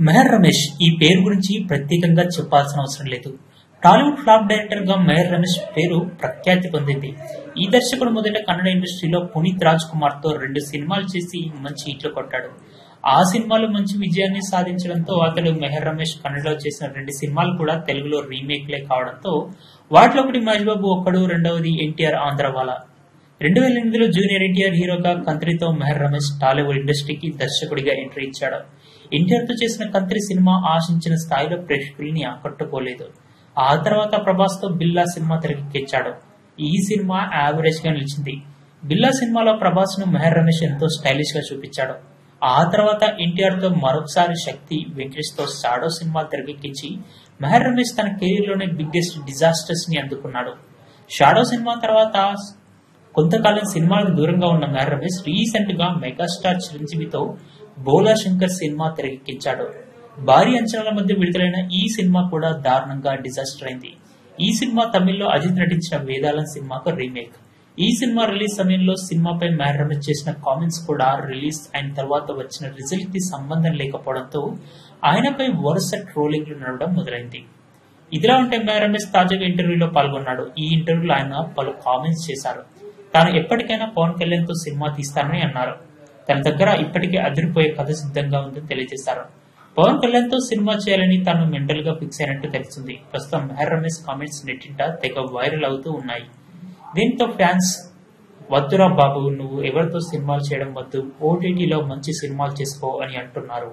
మెహర్ రమేష్ ఈ పేరు గురించి ప్రత్యేకంగా చెప్పాల్సిన అవసరం లేదు. టాలీవుడ్ ఫ్లాప్ డైరెక్టర్ గా మెహర్ రమేష్ పేరు ప్రఖ్యాతి పొందింది. ఈ దర్శకుడు మొదట కన్నడ ఇండస్ట్రీలో పునీత్ రాజ్ కుమార్ తో 2 సినిమాలు చేసి మంచి హిట్లు కొట్టాడు. ఆ సినిమాలు మంచి విజయాన్ని సాధించడంతో అతడు మెహర్ రమేష్ కన్నడలో చేసిన 2 సినిమాలు కూడా తెలుగులో రీమేక్లే కావడంతో వాటిలో ఒకటి మహేష్ బాబు ఒక్కడు, రెండవది ఎన్టీఆర్ ఆంధ్రవాలా. 2008లో జూనియర్ ఎన్టీఆర్ హీరోగా కంత్రితో మెహర్ రమేష్ టాలీవుడ్ ఇండస్ట్రీకి దర్శకుడిగా ఎంట్రీ ఇచ్చాడు. ఎన్టీఆర్ తో చేసిన కంత్రి సినిమా ఆశించిన స్థాయిలో ప్రేక్షకుల్ని ఆకట్టుకోలేదు. ఆ తర్వాత ప్రభాస్ తో బిల్లా సినిమా తెరకెక్కించాడు. ఈ సినిమా యావరేజ్ గా నిలిచింది. బిల్లా సినిమాలో ప్రభాస్ ను మెహర్ రమేష్ ఎంతో స్టైలిష్ గా చూపించాడు. ఆ తర్వాత ఎన్టీఆర్ తో మరొకసారి శక్తి, వెంకటేష్ తో షాడో సినిమా తెరకెక్కించి మెహర్ రమేష్ తన కెరీర్ లోనే బిగ్గెస్ట్ డిజాస్టర్స్ ని అందుకున్నాడు. షాడో సినిమా తర్వాత కొంతకాలం సినిమాలకు దూరంగా ఉన్న మెహర్ రమేష్ రీసెంట్ గా మెగాస్టార్ చిరంజీవితో బోలా శంకర్ సినిమా తెరకెక్కించాడు. భారీ అంచనాల మధ్య విడుదలైన ఈ సినిమా కూడా దారుణంగా డిజాస్టర్ అయింది. ఈ సినిమా తమిళ్లో అజిత్ నటించిన వేదాలం సినిమాకు రీమేక్. ఈ సినిమా రిలీజ్ సమయంలో సినిమాపై మెహర్ రమేష్ చేసిన కామెంట్స్ కూడా రిలీజ్ అయిన తర్వాత వచ్చిన రిజల్ట్ కి సంబంధం లేకపోవడంతో ఆయనపై వరుస ట్రోలింగ్లు నడవడం మొదలైంది. ఇదిలా ఉంటే మెహర్ రమేష్ తాజాగా ఇంటర్వ్యూలో పాల్గొన్నాడు. ఈ ఇంటర్వ్యూలో ఆయన పలు కామెంట్స్ చేశారు. తాను ఎప్పటికైనా పవన్ కళ్యాణ్ తో సినిమా తీస్తానని అన్నారు. తన దగ్గర ఇప్పటికే అదిరిపోయే కథ సిద్ధంగా ఉందని తెలియజేశారు. పవన్ కళ్యాణ్ తో సినిమా చేయాలని తాను మెంటల్ గా ఫిక్స్ అయినట్టు తెలిసింది. ప్రస్తుతం మెహర్ రమేష్ కామెంట్స్ నెట్టింట తెగ వైరల్ అవుతూ ఉన్నాయి. దీంతో ఫ్యాన్స్ వద్దురా బాబు, నువ్వు ఎవరితో సినిమాలు చేయడం వద్దు, ఓటీటీలో మంచి సినిమాలు చేసుకో అని అంటున్నారు.